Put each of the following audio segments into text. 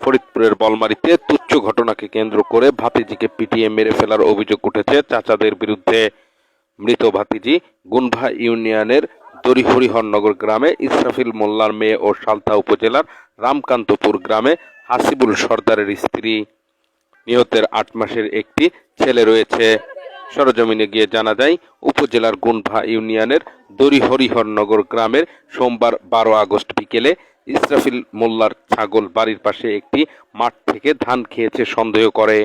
ফরিদপুরের বলমারীতে তুচ্ছ ঘটনাকে কেন্দ্র করে ভাতিজিকে পিটিয়ে মেরে ফেলার অভিযোগ উঠেছে চাচাদের বিরুদ্ধে। মৃত ভাতিজি গুনভা ইউনিয়নের দড়িহরিহরনগর গ্রামে ইসরাফিল মোল্লার মেয়ে ও সালথা উপজেলার রামকান্তপুর গ্রামে হাসিবুল সরদারের স্ত্রী। নিহতের ৮ মাসের একটি ছেলে রয়েছে। সরেজমিনে গিয়ে জানা যায়, উপজেলার গুনভা ইউনিয়নের দড়িহরিহরনগর গ্রামের সোমবার ১২ আগস্ট বিকেলে ইসরাফিল মোল্লার ছাগল বাড়ির পাশে একটি মাঠ থেকে ধান খেয়েছে সন্দেহ করে।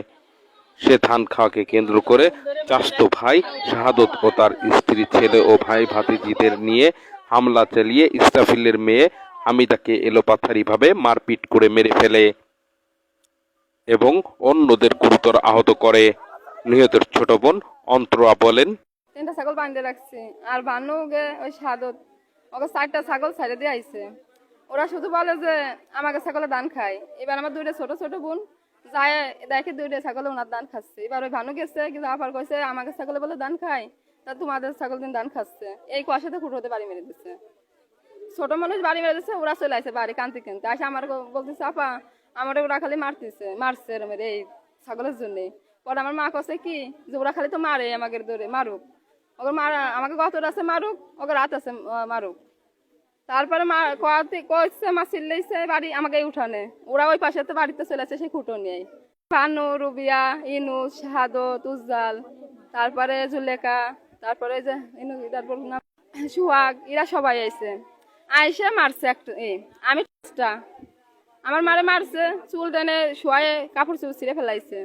সে ধান খাওয়াকে কেন্দ্র করে চাচাতো ভাই শাহাদত ও তার স্ত্রী, ছেলে ও ভাই ভাতিজিদের নিয়ে হামলা চালিয়ে ইসরাফিলের মেয়ে হামিদাকে এলোপাথারিভাবে মারপিট করে মেরে ফেলে এবং অন্যদের গুরুতর আহত করে। নিহতের ছোট বোন অন্তরা বলেন, 3টা ছাগল বাঁধে রাখছি আর ভানুকে ওই শাহাদত ওকে 4টা ছাগল ছেড়ে দিয়ে আইছে। ওরা শুধু বলে যে আমাকে ছাগলে ধান খায়। এবার আমার 2টা ছোট ছোট বোন যায় দেখে 2টা ছাগলে ওনার ধান খাচ্ছে। এবার ওই ভানু গেছে কিন্তু আবার কইছে আমাকে ছাগলে বলে ধান খায়, তা তোমাদের ছাগল দিন ধান খাচ্ছে। এই কুয়াশাতে খুঁটোতে বাড়ি মেরে দিচ্ছে। ছোট মানুষ বাড়ি মেরে দিচ্ছে, ওরা চলে আসে বাড়ি কানতে কানতে আসে আমার বলতেছে আপা আমার ওরা খালি মারছে এরম এই ছাগলের জন্য। পরে আমার মা কছে কি যে ওরা খালি তো মারে আমাকে ধরে মারুক, ওকে মারা আমাকে গত আছে মারুক, ওকে রাত আছে মারুক। তারপরে মা কইছে মা চিল্লাইছে বাড়ি আমাকে উঠানে, ওরা ওই পাশে তো বাড়িতে চলে আসে সেই খুঁটো নিয়ে। ভানু, রুবিয়া, ইনুস, শাহাদত, উজ্জাল, তারপরে জুলেখা, তারপরে যে ইনু তারপর সুহাগ, এরা সবাই আইছে আইসে মারছে একটা আমি আমার মারে মারছে, চুল টেনে শোয়ায় কাপড় চুল ছিঁড়ে ফেলাইছে।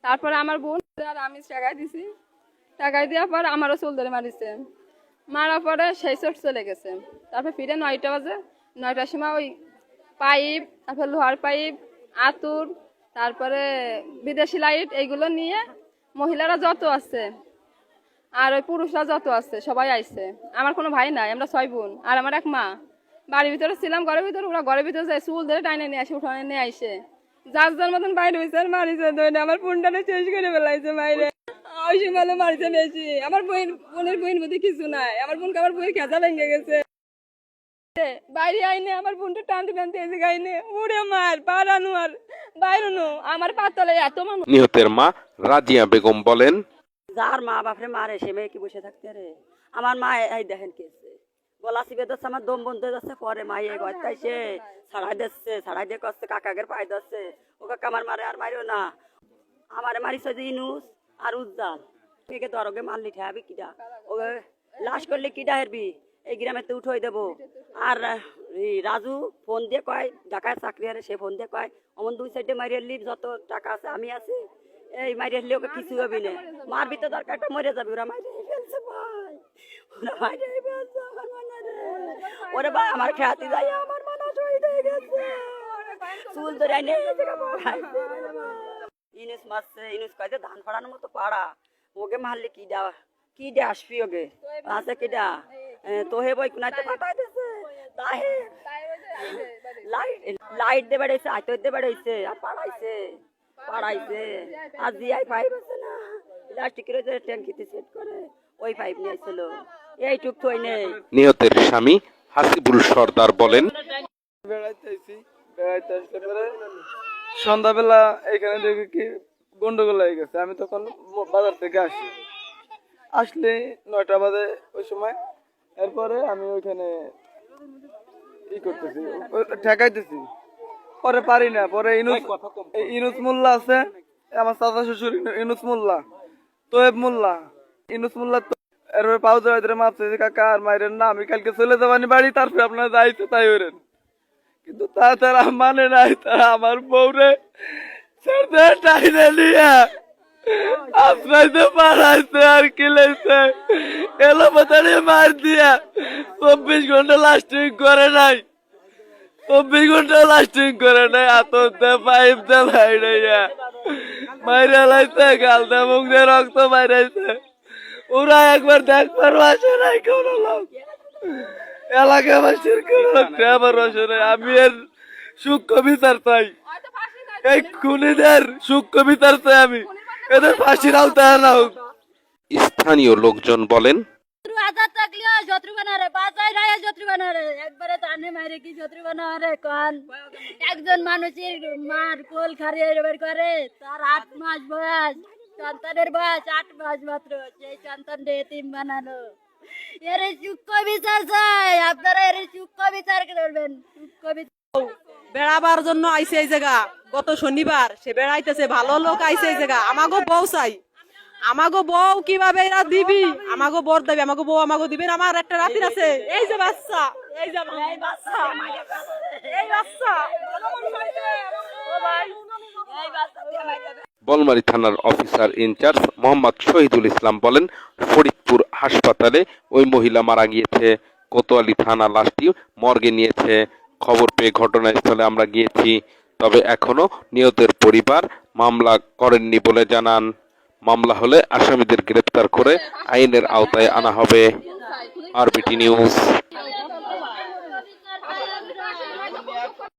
তারপরে আমার বোন আর আমি টাকাই দিছি, টাকাই দেওয়ার পর আমারও চুল ধরে মারিছে। মারার পরে সেই চোট চলে গেছে। তারপর ফিরে 9টা বাজে, 9টার সময় ওই পাইপ, তারপর লোহার পাইপ, আতুর, তারপরে বিদেশি লাইট এইগুলো নিয়ে মহিলারা যত আছে আর ওই পুরুষরা যত আছে সবাই আইছে। আমার কোনো ভাই নাই, আমরা 6 বোন আর আমার এক মা। বাড়ির ভিতরে ছিলাম, ঘরের ভিতরে, ওরা ঘরের ভিতরে যায় চুল ধরে টাইনে নিয়ে আসে, উঠানে নিয়ে আইসে যার যার মতন বাইরে হয়েছে আর মারিছে ধরে আমার বোনটাকে শেষ করে ফেলাইছে বাইরে। ওই সময় মারিছে বেশি। আমার বোনের বুদ্ধি কিছু নাই, আমার বোনকে আমার বইয়ের খেজা ভেঙে গেছে। বাইরে আইনে আমার বোনটা টানতে টানতে এসে গাইনে উড়ে মার পারানো আর বাইরানো আমার পাতলে এত মানুষ। নিহতের মা রাজিয়া বেগম বলেন, যার মা বাপরে মারে সে মেয়ে কি বসে থাকতে রে। আমার মা এই দেখেন কেছে গলা চিপে যাচ্ছে, আমার দম বন্ধ হয়ে যাচ্ছে। পরে মা এই গয়তাই সে ছাড়াই দিচ্ছে, ছাড়াই দিয়ে করছে কাকাগের পায়ে যাচ্ছে। ও কাকা আমার মারে আর মারিও না, আমারে মারিছে যে ইনুস আর উজ্জাল কে দরগে মারলি ঠাবি কিডা, ওকে লাশ করলে কিডা হেরবি এই গ্রামে তো উঠোই দেবো। আর রাজু ফোন দিয়ে কয় ঢাকায় চাকরি হারে, সে ফোন দিয়ে কয় অমন 2 সাইডে মারিয়ালি যত টাকা আছে আমি আছি, এই মারিয়ালি ওকে কিছু হবে না, মারবি তো দরকারটা মরে যাবে। ওরা মারিয়ে ফেলছে ভাই, ওরা মারিয়ে ফেলছে আমার মনে রে। ওরে ভাই আমার খ্যাতি যাই আমার মনে শহীদ হয়ে গেছে, চুল ধরে আইনে ইনুস মারছে। ইনুস কয় যে ধান ফাড়ানোর মতো পাড়া, ওকে মারলে কি দে আসবি ওকে আছে কিডা তো হে বই কুনাইতে পাঠাই দিছে। তাহে লাইট দে বেড়াইছে, আইতে দে বেড়াইছে আর পাড়াইছে আর জিআই পাইপ আছে না প্লাস্টিকের যে ট্যাঙ্কিতে সেট করে ওই পাইপ নিয়ে আসছিল এইটুক তো নেই। নিহতের স্বামী হাসিবুল সরদার বলেন, বেড়াইতে আসলে পরে সন্ধ্যাবেলা এখানে দেখি কি গন্ডগোল হয়ে গেছে। আমি তখন বাজার থেকে আসলে 9টা বাজে ওই সময়। এরপরে আমি ওইখানে ই করতেছি, ঠেকাইতেছি, পরে পারি না। পরে ইনুস মোল্লা আছে, আমার চাচা শ্বশুর ইনুস মোল্লা, তোয়েব মোল্লা, ইনুস মোল্লা এরপরে পাউজা মাপছে কাকা আর মায়ের না আমি কালকে চলে যাবানি বাড়ি, তারপরে আপনারা যাইতে তাই ওরেন। কিন্তু তারা মানে নাই, তারা আমার বউরে টাইনে নিয়ে আপনাইতে পাড়াইছে আর কিলাইছে, এলো পাতাড়ি মার দিয়া 24 ঘন্টা লাস্টিং করে নাই, 24 ঘন্টা লাস্টিং করে নাই। হাতে পাইপ দে ভাইড়াইয়া মাইরা লাইছে, গাল দে মুখ দিয়ে রক্ত বাইরাইছে। ওরা একবার দেখবার বাসে নাই কোনো লোক, এলাকাবাসীর কোনো লোক আমার বাসে নাই। আমি এর সূক্ষ্ম বিচার চাই, এই খুনিদের সূক্ষ্ম বিচার চাই আমি, এদের ফাঁসির আওতায় আনা হোক। স্থানীয় লোকজন বলেন, আজাদ থাকলেও শত্রু বানারে বাঁচাই রায় শত্রু বানারে একবারে জানে মারে কি শত্রু বানারে কোন একজন মানুষের মার কোল খারিয়ে বের করে তার 8 মাস বয়স সন্তানের বয়স 8 মাস মাত্র সেই সন্তানকে এতিম বানানো এর সূক্ষ্ম বিচার চাই আপনারা এর সূক্ষ্ম বিচার করবেন সূক্ষ্ম বিচার বেড়াবার জন্য আইছে এই জায়গা গত শনিবার সে বেড়াইতেছে ভালো লোক আইছে এই জায়গা আমাগো বউ চাই আমাগো বউ কিভাবে এরা দিবি আমাগো বর দেবে আমাগো বউ আমাগো দিবেন আমার একটা রাতির আছে এই যে বাচ্চা এই যে এই বাচ্চা এই বাচ্চা ও ভাই এই বাচ্চা বলমারী থানার অফিসার ইনচার্জ মোহাম্মদ শহীদুল ইসলাম বলেন, ফরিদপুর হাসপাতালে ওই মহিলা মারা গিয়েছে। কোতোয়ালি থানা লাশটি মর্গে নিয়েছে। খবর পেয়ে ঘটনাস্থলে আমরা গিয়েছি, তবে এখনো নিহতের পরিবার মামলা করেননি বলে জানান। মামলা হলে আসামিদের গ্রেপ্তার করে আইনের আওতায় আনা হবে। RBT news.